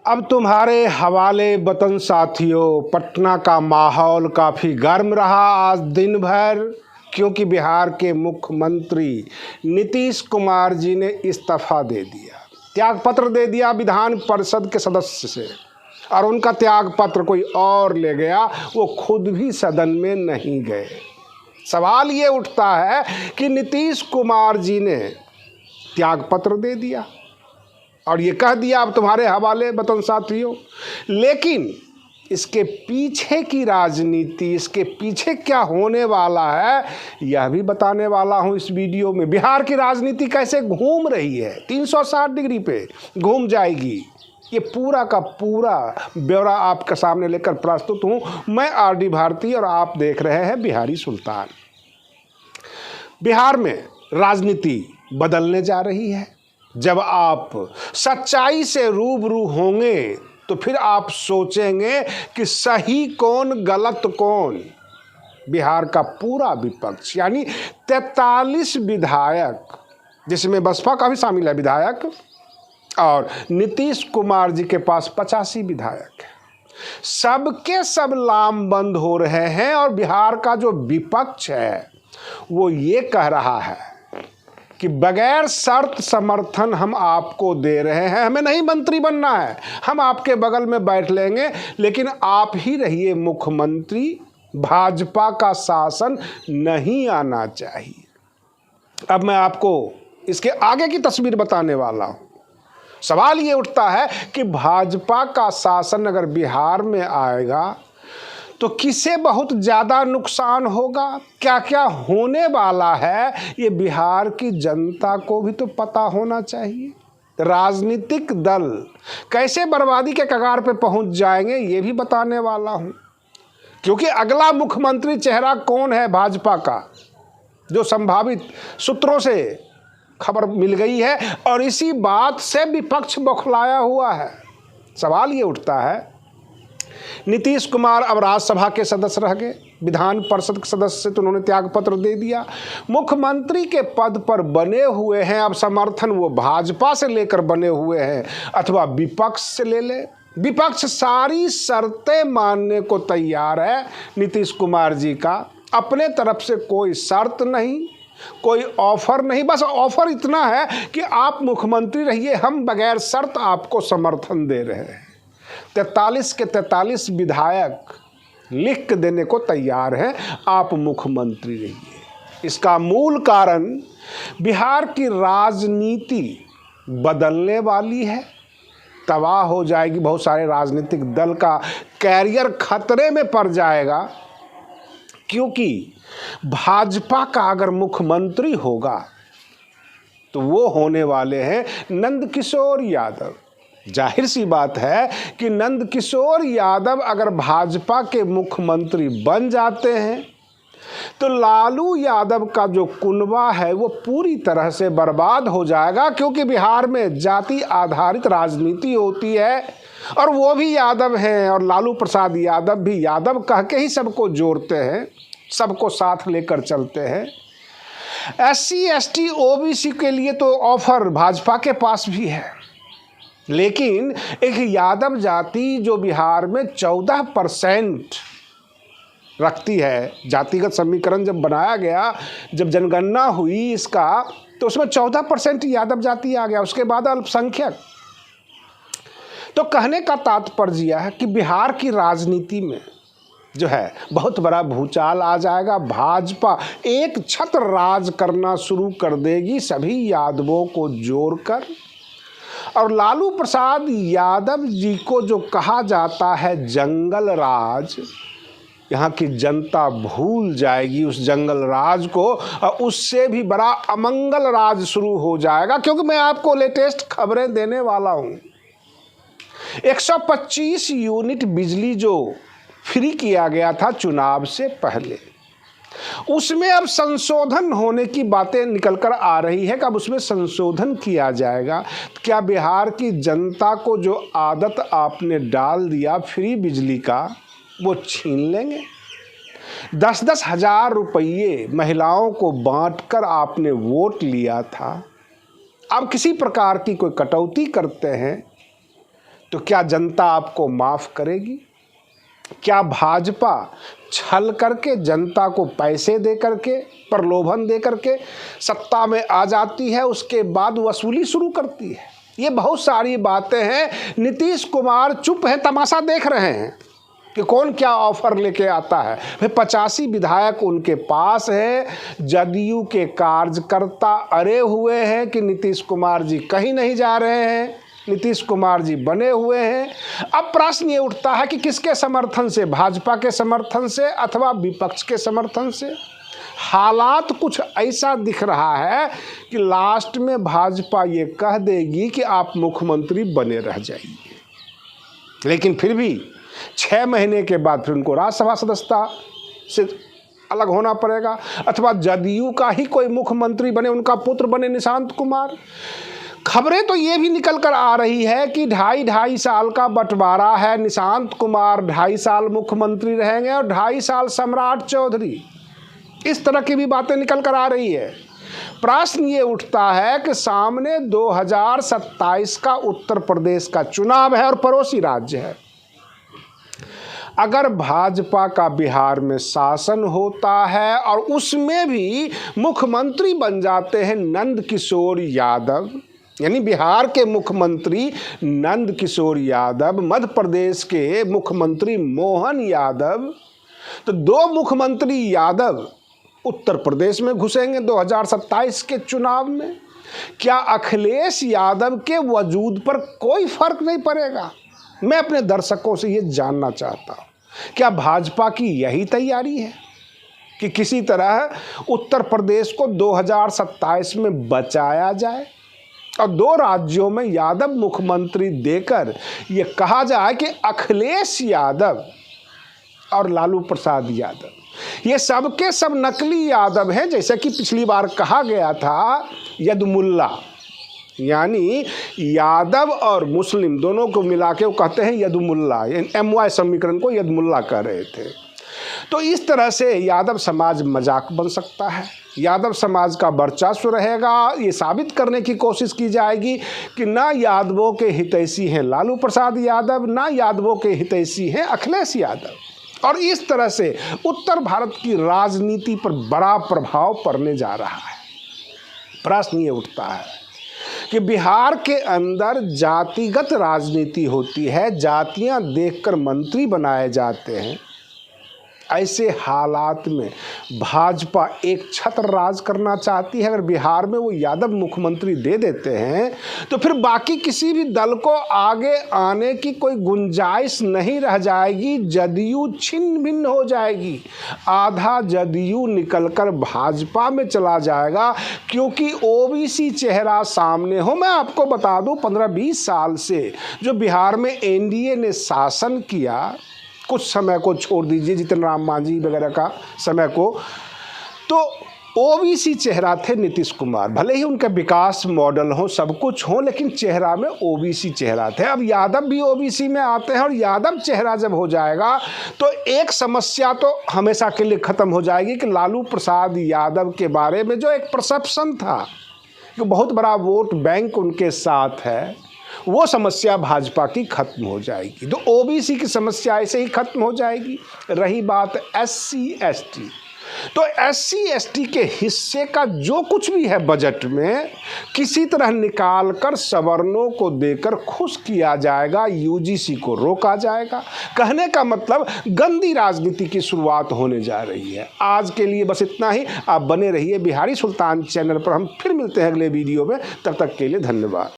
अब तुम्हारे हवाले वतन साथियों, पटना का माहौल काफ़ी गर्म रहा आज दिन भर, क्योंकि बिहार के मुख्यमंत्री नीतीश कुमार जी ने इस्तीफा दे दिया, त्यागपत्र दे दिया विधान परिषद के सदस्य से। और उनका त्यागपत्र कोई और ले गया, वो खुद भी सदन में नहीं गए। सवाल ये उठता है कि नीतीश कुमार जी ने त्यागपत्र दे दिया और ये कह दिया अब तुम्हारे हवाले वतन साथियों, लेकिन इसके पीछे की राजनीति, इसके पीछे क्या होने वाला है, यह भी बताने वाला हूं इस वीडियो में। बिहार की राजनीति कैसे घूम रही है, 360 डिग्री पे घूम जाएगी। ये पूरा का पूरा ब्यौरा आपके सामने लेकर प्रस्तुत हूं। मैं आरडी भारती और आप देख रहे हैं बिहारी सुल्तान। बिहार में राजनीति बदलने जा रही है। जब आप सच्चाई से रूबरू होंगे तो फिर आप सोचेंगे कि सही कौन गलत कौन। बिहार का पूरा विपक्ष यानी 43 विधायक, जिसमें बसपा का भी शामिल है विधायक, और नीतीश कुमार जी के पास 85 विधायक हैं, सबके सब लामबंद हो रहे हैं। और बिहार का जो विपक्ष है वो ये कह रहा है कि बगैर शर्त समर्थन हम आपको दे रहे हैं, हमें नहीं मंत्री बनना है, हम आपके बगल में बैठ लेंगे, लेकिन आप ही रहिए मुख्यमंत्री, भाजपा का शासन नहीं आना चाहिए। अब मैं आपको इसके आगे की तस्वीर बताने वाला हूं। सवाल ये उठता है कि भाजपा का शासन अगर बिहार में आएगा तो किसे बहुत ज़्यादा नुकसान होगा, क्या क्या होने वाला है, ये बिहार की जनता को भी तो पता होना चाहिए। राजनीतिक दल कैसे बर्बादी के कगार पे पहुंच जाएंगे, ये भी बताने वाला हूं। क्योंकि अगला मुख्यमंत्री चेहरा कौन है भाजपा का, जो संभावित सूत्रों से खबर मिल गई है, और इसी बात से विपक्ष बौखलाया हुआ है। सवाल ये उठता है, नीतीश कुमार अब राज्यसभा के सदस्य रह गए, विधान परिषद के सदस्य से तो उन्होंने त्यागपत्र दे दिया, मुख्यमंत्री के पद पर बने हुए हैं। अब समर्थन वो भाजपा से लेकर बने हुए हैं अथवा विपक्ष से ले ले, विपक्ष सारी शर्तें मानने को तैयार है नीतीश कुमार जी का। अपने तरफ से कोई शर्त नहीं, कोई ऑफर नहीं, बस ऑफर इतना है कि आप मुख्यमंत्री रहिए, हम बगैर शर्त आपको समर्थन दे रहे हैं। 43 के 43 विधायक लिख देने को तैयार हैं, आप मुख्यमंत्री रहिए। इसका मूल कारण बिहार की राजनीति बदलने वाली है, तबाह हो जाएगी। बहुत सारे राजनीतिक दल का कैरियर खतरे में पड़ जाएगा, क्योंकि भाजपा का अगर मुख्यमंत्री होगा तो वो होने वाले हैं नंदकिशोर यादव। जाहिर सी बात है कि नंदकिशोर यादव अगर भाजपा के मुख्यमंत्री बन जाते हैं तो लालू यादव का जो कुनबा है वो पूरी तरह से बर्बाद हो जाएगा। क्योंकि बिहार में जाति आधारित राजनीति होती है और वो भी यादव हैं, और लालू प्रसाद यादव भी यादव कह के ही सबको जोड़ते हैं, सबको साथ लेकर चलते हैं। SC ST OBC के लिए तो ऑफर भाजपा के पास भी है, लेकिन एक यादव जाति जो बिहार में 14% रखती है, जातिगत समीकरण जब बनाया गया, जब जनगणना हुई इसका, तो उसमें 14% यादव जाति आ गया, उसके बाद अल्पसंख्यक। तो कहने का तात्पर्य यह है कि बिहार की राजनीति में जो है बहुत बड़ा भूचाल आ जाएगा। भाजपा एक छत्र राज करना शुरू कर देगी सभी यादवों को जोड़कर, और लालू प्रसाद यादव जी को जो कहा जाता है जंगल राज, यहाँ की जनता भूल जाएगी उस जंगल राज को, और उससे भी बड़ा अमंगल राज शुरू हो जाएगा। क्योंकि मैं आपको लेटेस्ट खबरें देने वाला हूँ। 125 यूनिट बिजली जो फ्री किया गया था चुनाव से पहले, उसमें अब संशोधन होने की बातें निकलकर आ रही है कि अब उसमें संशोधन किया जाएगा। क्या बिहार की जनता को जो आदत आपने डाल दिया फ्री बिजली का, वो छीन लेंगे? 10-10 हजार रुपये महिलाओं को बांटकर आपने वोट लिया था, अब किसी प्रकार की कोई कटौती करते हैं तो क्या जनता आपको माफ़ करेगी? क्या भाजपा छल करके, जनता को पैसे दे करके, प्रलोभन दे करके सत्ता में आ जाती है, उसके बाद वसूली शुरू करती है? ये बहुत सारी बातें हैं। नीतीश कुमार चुप हैं, तमाशा देख रहे हैं कि कौन क्या ऑफर लेके आता है। फिर 85 विधायक उनके पास है। जदयू के कार्यकर्ता अड़े हुए हैं कि नीतीश कुमार जी कहीं नहीं जा रहे हैं, नीतीश कुमार जी बने हुए हैं। अब प्रश्न ये उठता है कि किसके समर्थन से, भाजपा के समर्थन से अथवा विपक्ष के समर्थन से? हालात कुछ ऐसा दिख रहा है कि लास्ट में भाजपा ये कह देगी कि आप मुख्यमंत्री बने रह जाइए, लेकिन फिर भी 6 महीने के बाद फिर उनको राज्यसभा सदस्यता से अलग होना पड़ेगा, अथवा जदयू का ही कोई मुख्यमंत्री बने, उनका पुत्र बने निशांत कुमार। खबरें तो ये भी निकल कर आ रही है कि 2.5 साल का बंटवारा है, निशांत कुमार 2.5 साल मुख्यमंत्री रहेंगे और 2.5 साल सम्राट चौधरी। इस तरह की भी बातें निकल कर आ रही है। प्रश्न ये उठता है कि सामने 2027 का उत्तर प्रदेश का चुनाव है और पड़ोसी राज्य है। अगर भाजपा का बिहार में शासन होता है और उसमें भी मुख्यमंत्री बन जाते हैं नंद किशोर यादव, यानी बिहार के मुख्यमंत्री नंद किशोर यादव, मध्य प्रदेश के मुख्यमंत्री मोहन यादव, तो 2 मुख्यमंत्री यादव उत्तर प्रदेश में घुसेंगे 2027 के चुनाव में। क्या अखिलेश यादव के वजूद पर कोई फर्क नहीं पड़ेगा? मैं अपने दर्शकों से ये जानना चाहता हूँ, क्या भाजपा की यही तैयारी है कि किसी तरह उत्तर प्रदेश को 2027 में बचाया जाए और 2 राज्यों में यादव मुख्यमंत्री देकर ये कहा जाए कि अखिलेश यादव और लालू प्रसाद यादव ये सब के सब नकली यादव हैं, जैसे कि पिछली बार कहा गया था यदमुल्ला, यानी यादव और मुस्लिम दोनों को मिला के वो कहते हैं यदमुल्ला, MY समीकरण को यदमुल्ला कह रहे थे। तो इस तरह से यादव समाज मजाक बन सकता है, यादव समाज का वर्चस्व रहेगा। ये साबित करने की कोशिश की जाएगी कि ना यादवों के हितैषी हैं लालू प्रसाद यादव, ना यादवों के हितैषी हैं अखिलेश यादव, और इस तरह से उत्तर भारत की राजनीति पर बड़ा प्रभाव पड़ने जा रहा है। प्रश्न ये उठता है कि बिहार के अंदर जातिगत राजनीति होती है, जातियां देखकर मंत्री बनाए जाते हैं। ऐसे हालात में भाजपा एक छत्र राज करना चाहती है। अगर बिहार में वो यादव मुख्यमंत्री दे देते हैं तो फिर बाकी किसी भी दल को आगे आने की कोई गुंजाइश नहीं रह जाएगी। जदयू छिन्न भिन्न हो जाएगी, आधा जदयू निकलकर भाजपा में चला जाएगा, क्योंकि ओबीसी चेहरा सामने हो। मैं आपको बता दूं, 15-20 साल से जो बिहार में एनडीए ने शासन किया, कुछ समय को छोड़ दीजिए जीतन राम मांझी वगैरह का समय को, तो ओबीसी चेहरा थे नीतीश कुमार। भले ही उनका विकास मॉडल हो, सब कुछ हो, लेकिन चेहरा में ओबीसी चेहरा थे। अब यादव भी ओबीसी में आते हैं और यादव चेहरा जब हो जाएगा तो एक समस्या तो हमेशा के लिए ख़त्म हो जाएगी कि लालू प्रसाद यादव के बारे में जो एक परसेप्शन था कि बहुत बड़ा वोट बैंक उनके साथ है, वो समस्या भाजपा की खत्म हो जाएगी। तो ओबीसी की समस्या ऐसे ही खत्म हो जाएगी। रही बात SC ST, तो SC ST के हिस्से का जो कुछ भी है बजट में किसी तरह निकाल कर सवर्णों को देकर खुश किया जाएगा, UGC को रोका जाएगा। कहने का मतलब गंदी राजनीति की शुरुआत होने जा रही है। आज के लिए बस इतना ही। आप बने रहिए बिहारी सुल्तान चैनल पर। हम फिर मिलते हैं अगले वीडियो में, तब तक के लिए धन्यवाद।